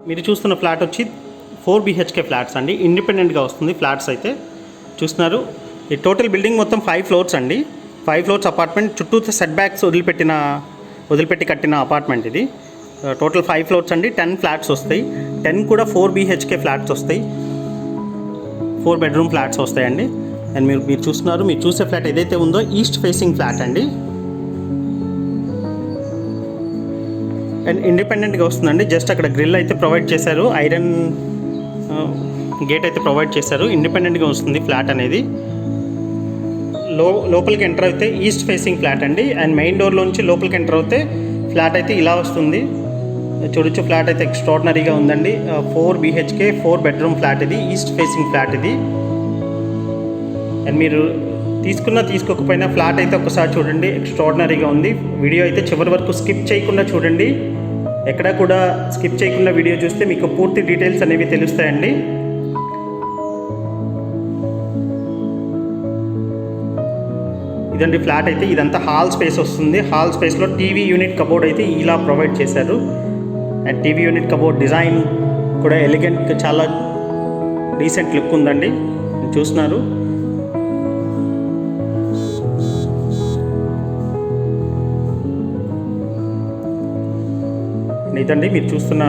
మీరు చూస్తున్న ఫ్లాట్ వచ్చి 4 BHK ఫ్లాట్స్ అండి. ఇండిపెండెంట్గా వస్తుంది ఫ్లాట్స్ అయితే చూస్తున్నారు. ఈ టోటల్ బిల్డింగ్ మొత్తం 5 ఫ్లోర్స్ అండి. 5 ఫ్లోర్స్ అపార్ట్మెంట్, చుట్టూ సెట్ బ్యాక్స్ వదిలిపెట్టి కట్టిన అపార్ట్మెంట్ ఇది. టోటల్ 5 ఫ్లోర్స్ అండి. 10 ఫ్లాట్స్ వస్తాయి. 10 కూడా 4 BHK ఫ్లాట్స్ వస్తాయి. 4 బెడ్రూమ్ ఫ్లాట్స్ వస్తాయండి. అండ్ మీరు చూస్తున్నారు, మీరు చూసే ఫ్లాట్ ఏదైతే ఉందో ఈస్ట్ ఫేసింగ్ ఫ్లాట్ అండి. అండ్ ఇండిపెండెంట్గా వస్తుందండి. జస్ట్ అక్కడ గ్రిల్ అయితే ప్రొవైడ్ చేశారు, ఐరన్ గేట్ అయితే ప్రొవైడ్ చేశారు. ఇండిపెండెంట్గా వస్తుంది ఫ్లాట్ అనేది. లోపలికి ఎంటర్ అయితే ఈస్ట్ ఫేసింగ్ ఫ్లాట్ అండి. అండ్ మెయిన్ డోర్లోంచి లోపలికి ఎంటర్ అయితే ఫ్లాట్ అయితే ఇలా వస్తుంది. చూడొచ్చు, ఫ్లాట్ అయితే ఎక్స్ట్రాడినరీగా ఉందండి. 4 BHK 4 బెడ్రూమ్ ఫ్లాట్ ఇది, ఈస్ట్ ఫేసింగ్ ఫ్లాట్ ఇది. అండ్ మీరు తీసుకోకపోయినా ఫ్లాట్ అయితే ఒకసారి చూడండి, ఎక్స్ట్రాడినరీగా ఉంది. వీడియో అయితే చివరి వరకు స్కిప్ చేయకుండా చూడండి. ఎక్కడ కూడా స్కిప్ చేయకుండా వీడియో చూస్తే మీకు పూర్తి డీటెయిల్స్ అనేవి తెలుస్తాయండి. ఇదండి ఫ్లాట్ అయితే. ఇదంతా హాల్ స్పేస్ వస్తుంది. హాల్ స్పేస్లో టీవీ యూనిట్ కబోర్డ్ అయితే ఇలా ప్రొవైడ్ చేశారు. And TV unit cupboard design కూడా ఎలిగెంట్, చాలా డీసెంట్ లుక్ ఉందండి. చూస్తున్నారు. ఇదండి మీరు చూస్తున్న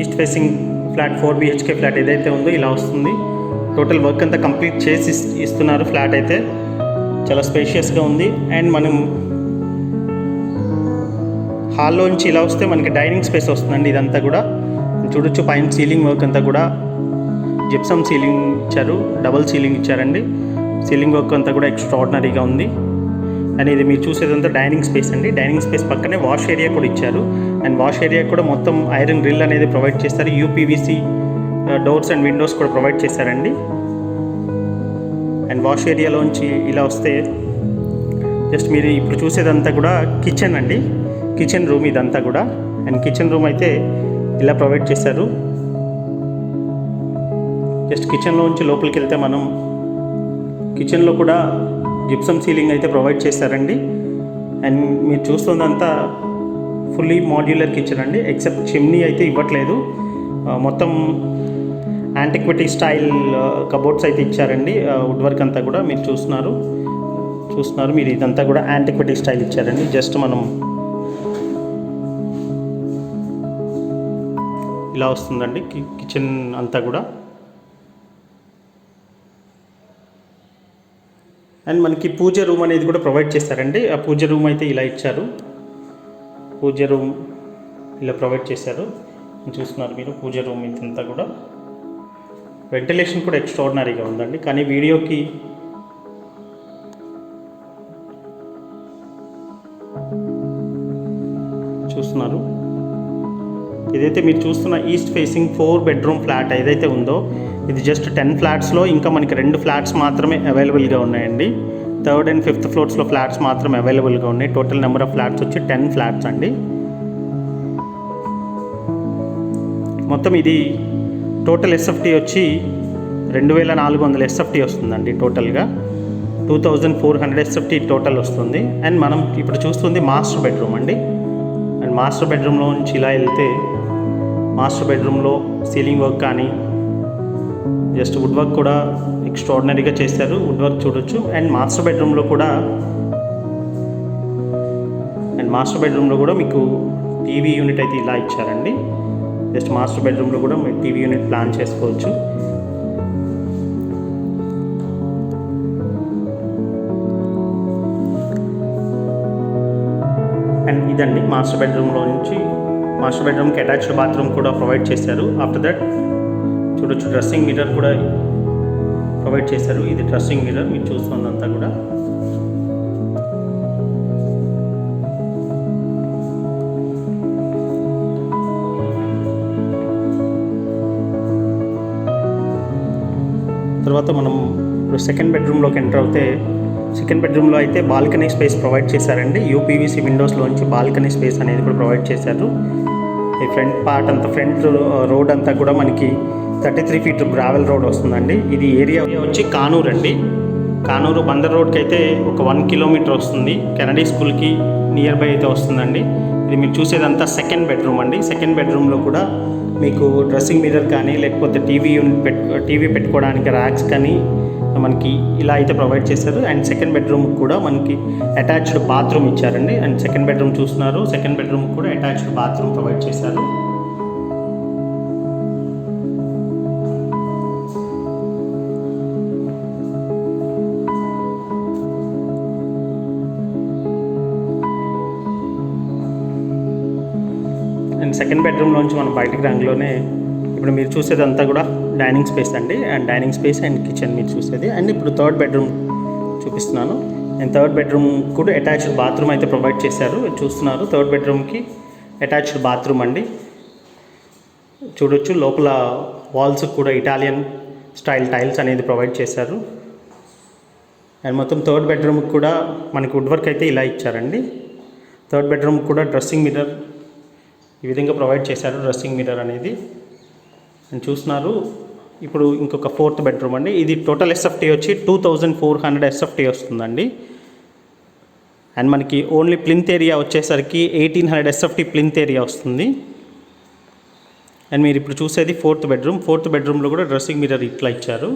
east facing flat 4 BHK flat ఏదైతే ఉందో ఇలా వస్తుంది. టోటల్ వర్క్ అంతా కంప్లీట్ చేసి ఇస్తున్నారు. ఫ్లాట్ అయితే చాలా స్పేషియస్గా ఉంది. అండ్ మనం హాల్లోంచి ఇలా వస్తే మనకి డైనింగ్ స్పేస్ వస్తుందండి. ఇదంతా కూడా చూడొచ్చు. పైన సీలింగ్ వర్క్ అంతా కూడా జిప్సమ్ సీలింగ్ ఇచ్చారు, డబల్ సీలింగ్ ఇచ్చారండి. సీలింగ్ వర్క్ అంతా కూడా ఎక్స్ట్రాడినరీగా ఉంది. అండ్ ఇది మీరు చూసేదంతా డైనింగ్ స్పేస్ అండి. డైనింగ్ స్పేస్ పక్కనే వాష్ ఏరియా కూడా ఇచ్చారు. అండ్ వాష్ ఏరియా కూడా మొత్తం ఐరన్ గ్రిల్ అనేది ప్రొవైడ్ చేస్తారు. UPVC డోర్స్ అండ్ విండోస్ కూడా ప్రొవైడ్ చేశారండి. అండ్ వాష్ ఏరియాలోంచి ఇలా వస్తే జస్ట్ మీరు ఇప్పుడు చూసేదంతా కూడా కిచెన్ అండి. కిచెన్ రూమ్ ఇదంతా కూడా. అండ్ కిచెన్ రూమ్ అయితే ఇలా ప్రొవైడ్ చేశారు. జస్ట్ కిచెన్లోంచి లోపలికి వెళ్తే మనం కిచెన్లో కూడా జిప్సమ్ సీలింగ్ అయితే ప్రొవైడ్ చేశారండి. అండ్ మీరు చూస్తుందంతా ఫుల్లీ మాడ్యులర్ కిచెన్ అండి. ఎక్సెప్ట్ చిమ్నీ అయితే ఇవ్వట్లేదు. మొత్తం యాంటిక్విటీ స్టైల్ కబోర్డ్స్ అయితే ఇచ్చారండి. వుడ్ వర్క్ అంతా కూడా మీరు చూస్తున్నారు. మీరు ఇదంతా కూడా యాంటిక్విటీ స్టైల్ ఇచ్చారండి. జస్ట్ మనం ఇలా వస్తుందండి కిచెన్ అంతా కూడా. అండ్ మనకి పూజ రూమ్ అనేది కూడా ప్రొవైడ్ చేశారండి. ఆ పూజ రూమ్ అయితే ఇలా ఇచ్చారు. పూజ రూమ్ ఇలా ప్రొవైడ్ చేశారు. చూస్తున్నారు మీరు పూజ రూమ్ ఇదంతా కూడా. వెంటిలేషన్ కూడా ఎక్స్ట్రాడినరీగా ఉందండి. కానీ వీడియోకి చూస్తున్నారు. ఇదైతే మీరు చూస్తున్న ఈస్ట్ ఫేసింగ్ 4 బెడ్రూమ్ ఫ్లాట్ ఏదైతే ఉందో ఇది జస్ట్ 10 ఫ్లాట్స్లో ఇంకా మనకి 2 ఫ్లాట్స్ మాత్రమే అవైలబుల్గా ఉన్నాయండి. 3rd and 5th ఫ్లోర్స్లో ఫ్లాట్స్ మాత్రమే అవైలబుల్గా ఉన్నాయి. టోటల్ నెంబర్ ఆఫ్ ఫ్లాట్స్ వచ్చి 10 ఫ్లాట్స్ అండి. మొత్తం ఇది టోటల్ SFT వచ్చి 2400 SFT వస్తుందండి. టోటల్గా 2400 SFT టోటల్ వస్తుంది. అండ్ మనం ఇప్పుడు చూస్తుంది మాస్టర్ బెడ్రూమ్ అండి. అండ్ మాస్టర్ బెడ్రూమ్లో నుంచి ఇలా వెళ్తే మాస్టర్ బెడ్రూమ్లో సీలింగ్ వర్క్ కానీ జస్ట్ వుడ్ వర్క్ కూడా ఎక్స్ట్రాడినరీగా చేశారు. వుడ్ వర్క్ చూడొచ్చు. అండ్ మాస్టర్ బెడ్రూమ్లో కూడా మీకు టీవీ యూనిట్ అయితే ఇలా ఇచ్చారండి. జస్ట్ మాస్టర్ బెడ్రూమ్లో కూడా మీరు టీవీ యూనిట్ ప్లాన్ చేసుకోవచ్చు. అండ్ ఇదండి మాస్టర్ బెడ్రూమ్కి అటాచ్డ్ బాత్రూమ్ కూడా ప్రొవైడ్ చేశారు. ఆఫ్టర్ దట్ చూడొచ్చు, డ్రెస్సింగ్ మిర్రర్ కూడా ప్రొవైడ్ చేశారు. ఇది డ్రెస్సింగ్ మిర్రర్ మీరు చూస్తుందంతా కూడా. తర్వాత మనం ఇప్పుడు సెకండ్ బెడ్రూమ్లోకి ఎంటర్ అవుతే సెకండ్ బెడ్రూమ్లో అయితే బాల్కనీ స్పేస్ ప్రొవైడ్ చేశారండి. UPVC విండోస్లోంచి బాల్కనీ స్పేస్ అనేది కూడా ప్రొవైడ్ చేశారు. ఈ ఫ్రంట్ పార్ట్ అంతా, ఫ్రంట్ రోడ్ అంతా కూడా మనకి 33 feet గ్రావెల్ రోడ్ వస్తుందండి. ఇది ఏరియా వచ్చి కానూరు అండి. కానూరు బందర్ రోడ్కి అయితే ఒక 1 kilometer వస్తుంది. కెనడీ స్కూల్కి నియర్ బై అయితే వస్తుందండి. ఇది మీరు చూసేదంతా సెకండ్ బెడ్రూమ్ అండి. సెకండ్ బెడ్రూమ్లో కూడా మీకు డ్రెస్సింగ్ మిర్రర్ కానీ లేకపోతే టీవీ పెట్టుకోవడానికి ర్యాక్స్ కానీ మనకి ఇలా అయితే ప్రొవైడ్ చేశారు. అండ్ సెకండ్ బెడ్రూమ్ కూడా మనకి అటాచ్డ్ బాత్రూమ్ ఇచ్చారండి. అండ్ సెకండ్ బెడ్రూమ్ చూస్తున్నారు, సెకండ్ బెడ్రూమ్ కూడా అటాచ్డ్ బాత్రూమ్ ప్రొవైడ్ చేశారు. అండ్ సెకండ్ బెడ్రూమ్లోంచి మనం బయటకు రాగానే ఇప్పుడు మీరు చూసేదంతా కూడా డైనింగ్ స్పేస్ అండి. And dining space and kitchen మీరు చూసేది. అండ్ ఇప్పుడు థర్డ్ బెడ్రూమ్ చూపిస్తున్నాను. అండ్ థర్డ్ బెడ్రూమ్ కూడా అటాచ్డ్ బాత్రూమ్ అయితే ప్రొవైడ్ చేశారు. చూస్తున్నారు, థర్డ్ బెడ్రూమ్కి అటాచ్డ్ బాత్రూమ్ అండి. చూడొచ్చు, లోపల వాల్స్ కూడా ఇటాలియన్ స్టైల్ టైల్స్ అనేది ప్రొవైడ్ చేశారు. అండ్ మొత్తం థర్డ్ బెడ్రూమ్కి కూడా మనకి వుడ్ వర్క్ అయితే ఇలా ఇచ్చారండి. థర్డ్ బెడ్రూమ్ కూడా డ్రెస్సింగ్ మిర్రర్ ఈ విధంగా ప్రొవైడ్ చేశారు, డ్రెస్సింగ్ మిర్రర్ అనేది. అండ్ చూస్తున్నారు, ఇప్పుడు ఇంకొక ఫోర్త్ బెడ్రూమ్ అండి. ఇది టోటల్ ఎస్ఎఫ్టీ వచ్చి 2400 ఎస్ఎఫ్టీ వస్తుందండి. అండ్ మనకి ఓన్లీ ప్లింత్ ఏరియా వచ్చేసరికి 1800 ఎస్ఎఫ్టీ ప్లింత్ ఏరియా వస్తుంది. అండ్ మీరు ఇప్పుడు చూసేది ఫోర్త్ బెడ్రూమ్. ఫోర్త్ బెడ్రూమ్లో కూడా డ్రెస్సింగ్ మిర్రర్ ఇట్లా ఇచ్చారు.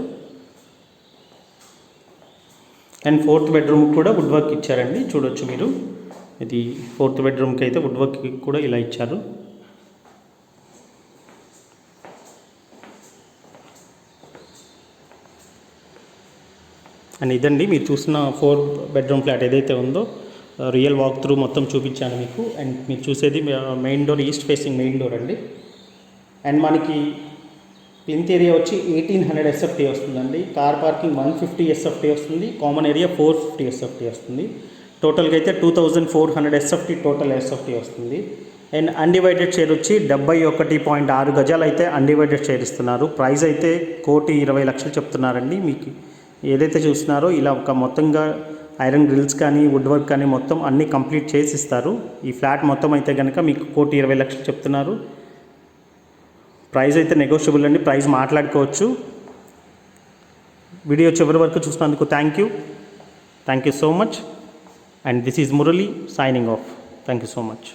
అండ్ ఫోర్త్ బెడ్రూమ్ కూడా వుడ్ వర్క్ ఇచ్చారండి. చూడొచ్చు మీరు, ఇది ఫోర్త్ బెడ్రూమ్కి అయితే వుడ్ వర్క్ కూడా ఇలా ఇచ్చారు. అండ్ ఇదండి మీరు చూసిన 4 బెడ్రూమ్ ఫ్లాట్ ఏదైతే ఉందో రియల్ వాక్ త్రూ మొత్తం చూపించాను మీకు. అండ్ మీరు చూసేది main door, east facing main door అండి. అండ్ మనకి ప్లింత్ ఏరియా వచ్చి 1800 ఎస్ఎఫ్టీ వస్తుందండి. కార్ పార్కింగ్ 150 ఎస్ఎఫ్టీ వస్తుంది. కామన్ ఏరియా 450 ఎస్ఎఫ్టీ వస్తుంది. టోటల్గా అయితే 2400 ఎస్ఎఫ్టీ టోటల్ ఎస్ఎఫ్టీ వస్తుంది. అండ్ అన్డివైడెడ్ షేర్ వచ్చి 71.6 గజాలు అయితే అన్డివైడెడ్ షేర్ ఇస్తున్నారు. ప్రైస్ అయితే 1,20,00,000 చెప్తున్నారండి. మీకు ఏదైతే చూస్తున్నారో ఇలా ఒక మొత్తంగా ఐరన్ గ్రిల్స్ కానీ వుడ్ వర్క్ కానీ మొత్తం అన్నీ కంప్లీట్ చేసి ఇస్తారు. ఈ ఫ్లాట్ మొత్తం అయితే కనుక మీకు 1,20,00,000 చెప్తున్నారు. ప్రైస్ అయితే నెగోషియబుల్ అండి, ప్రైస్ మాట్లాడుకోవచ్చు. వీడియో చివరి వరకు చూసినందుకు thank you so much. And this is Murali signing off. Thank you so much.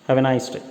Have a nice day.